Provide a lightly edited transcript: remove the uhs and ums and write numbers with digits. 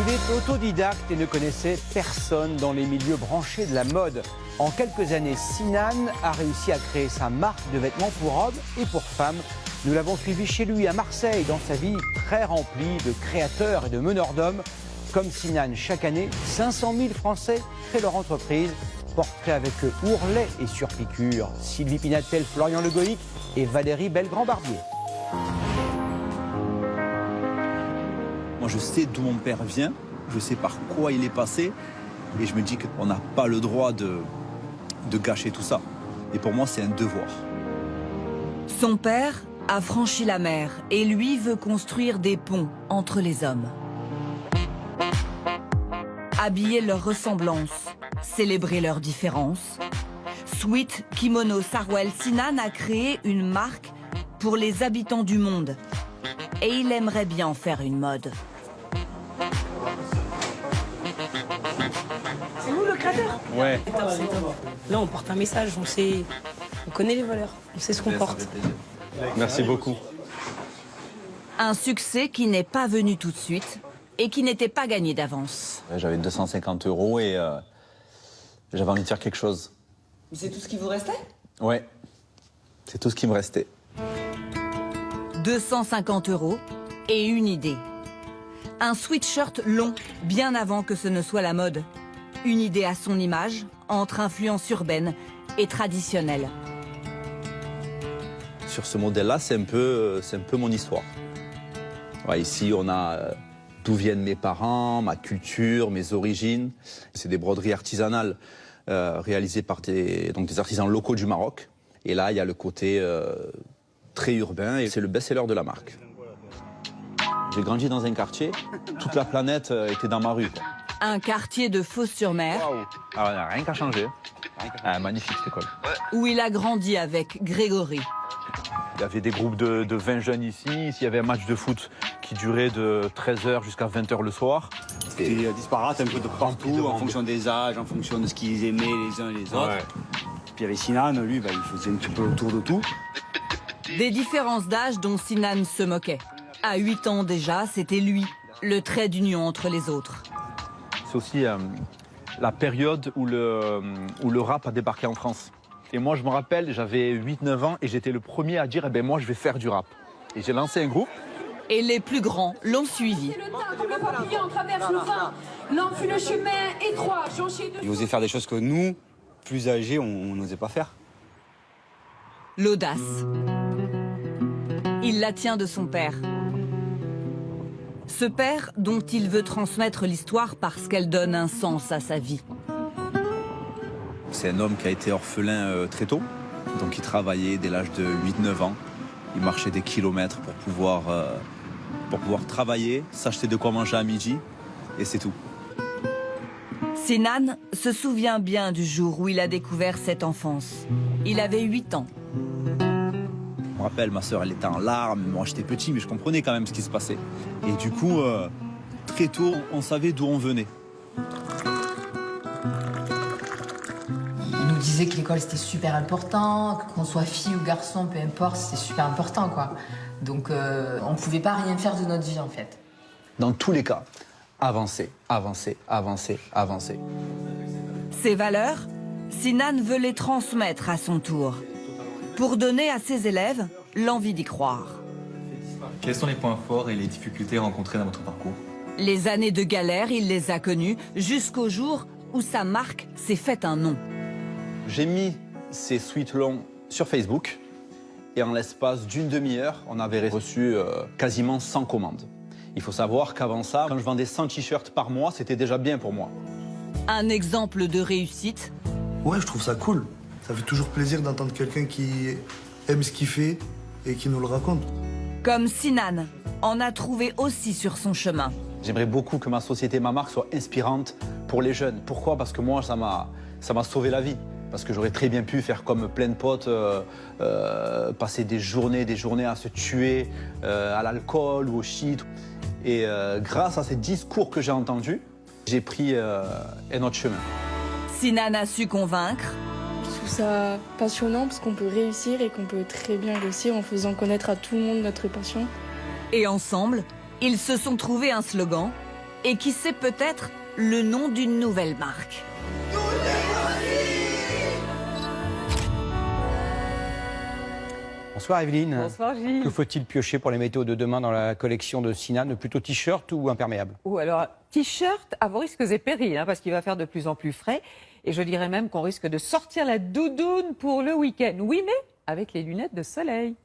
Il est autodidacte et ne connaissait personne dans les milieux branchés de la mode. En quelques années, Sinan a réussi à créer sa marque de vêtements pour hommes et pour femmes. Nous l'avons suivi chez lui à Marseille, dans sa vie très remplie de créateurs et de meneurs d'hommes. Comme Sinan, chaque année, 500 000 Français créent leur entreprise. Portrait avec Ourlet et Surpiqûre, Sylvie Pinatel, Florian Legoïc et Valérie Belgrand-Barbier. Moi, je sais d'où mon père vient, je sais par quoi il est passé, et je me dis qu'on n'a pas le droit de gâcher tout ça. Et pour moi, c'est un devoir. Son père a franchi la mer et lui veut construire des ponts entre les hommes. Habiller leurs ressemblances, célébrer leurs différences. Sweat, Kimono, Sarwell, Sinan a créé une marque pour les habitants du monde. Et il aimerait bien en faire une mode. C'est nous le créateur? Ouais. C'est top. Là, on porte un message, on connaît les valeurs, on sait ce qu'on porte. Merci beaucoup. Un succès qui n'est pas venu tout de suite et qui n'était pas gagné d'avance. J'avais 250 € et j'avais envie de faire quelque chose. Mais c'est tout ce qui vous restait? Ouais, c'est tout ce qui me restait. 250 € et une idée. Un sweatshirt long, bien avant que ce ne soit la mode. Une idée à son image, entre influence urbaine et traditionnelle. Sur ce modèle-là, c'est un peu mon histoire. Ouais, ici, on a d'où viennent mes parents, ma culture, mes origines. C'est des broderies artisanales réalisées par des artisans locaux du Maroc. Et là, il y a le côté très urbain et c'est le best-seller de la marque. J'ai grandi dans un quartier, toute la planète était dans ma rue, quoi. Un quartier de Fos-sur-Mer. Waouh. Ah, on n'a rien qu'à changer. Ah, magnifique cette école. Où il a grandi avec Grégory. Il y avait des groupes de 20 jeunes ici. Ici, il y avait un match de foot qui durait de 13h jusqu'à 20h le soir. C'était disparate un peu de partout, en fonction des âges, en fonction de ce qu'ils aimaient les uns et les autres. Ouais. Puis il y avait Sinan, lui, il faisait un petit peu le tour de tout. Des différences d'âge dont Sinan se moquait. À 8 ans déjà, c'était lui, le trait d'union entre les autres. C'est aussi la période où le rap a débarqué en France. Et moi, je me rappelle, j'avais 8-9 ans et j'étais le premier à dire eh ben, moi, je vais faire du rap. Et j'ai lancé un groupe. Et les plus grands l'ont suivi. Il osait faire des choses que nous, plus âgés, on n'osait pas faire. L'audace. Il la tient de son père. Ce père dont il veut transmettre l'histoire parce qu'elle donne un sens à sa vie. C'est un homme qui a été orphelin très tôt. Donc il travaillait dès l'âge de 8-9 ans. Il marchait des kilomètres pour pouvoir travailler, s'acheter de quoi manger à midi. Et c'est tout. Sinan se souvient bien du jour où il a découvert cette enfance. Il avait 8 ans. Je me rappelle, ma sœur, elle était en larmes. Moi, j'étais petit, mais je comprenais quand même ce qui se passait. Et du coup, très tôt, on savait d'où on venait. Il nous disait que l'école, c'était super important, qu'on soit fille ou garçon, peu importe, c'était super important, quoi. Donc, on ne pouvait pas rien faire de notre vie, en fait. Dans tous les cas, avancer, avancer, avancer, avancer. Ces valeurs, Sinan veut les transmettre à son tour, pour donner à ses élèves l'envie d'y croire. Quels sont les points forts et les difficultés rencontrées dans votre parcours? Les années de galère, il les a connues jusqu'au jour où sa marque s'est fait un nom. J'ai mis ces sweats longs sur Facebook et en l'espace d'une demi-heure, on avait reçu quasiment 100 commandes. Il faut savoir qu'avant ça, quand je vendais 100 t-shirts par mois, c'était déjà bien pour moi. Un exemple de réussite. Ouais, je trouve ça cool. Ça fait toujours plaisir d'entendre quelqu'un qui aime ce qu'il fait et qui nous le raconte. Comme Sinan en a trouvé aussi sur son chemin. J'aimerais beaucoup que ma société, ma marque soit inspirante pour les jeunes. Pourquoi? Parce que moi, ça m'a sauvé la vie. Parce que j'aurais très bien pu faire comme plein de potes, passer des journées à se tuer à l'alcool ou au shit. Et grâce à ces discours que j'ai entendus, j'ai pris un autre chemin. Sinan a su convaincre. Je trouve ça passionnant parce qu'on peut réussir et qu'on peut très bien réussir en faisant connaître à tout le monde notre passion. Et ensemble, ils se sont trouvés un slogan. Et qui sait peut-être le nom d'une nouvelle marque. Bonsoir Evelyne. Bonsoir Gilles. Que faut-il piocher pour les météos de demain dans la collection de Sinan? Plutôt t-shirt ou imperméable? Ou alors, t-shirt à vos risques et périls, parce qu'il va faire de plus en plus frais. Et je dirais même qu'on risque de sortir la doudoune pour le week-end. Oui, mais avec les lunettes de soleil.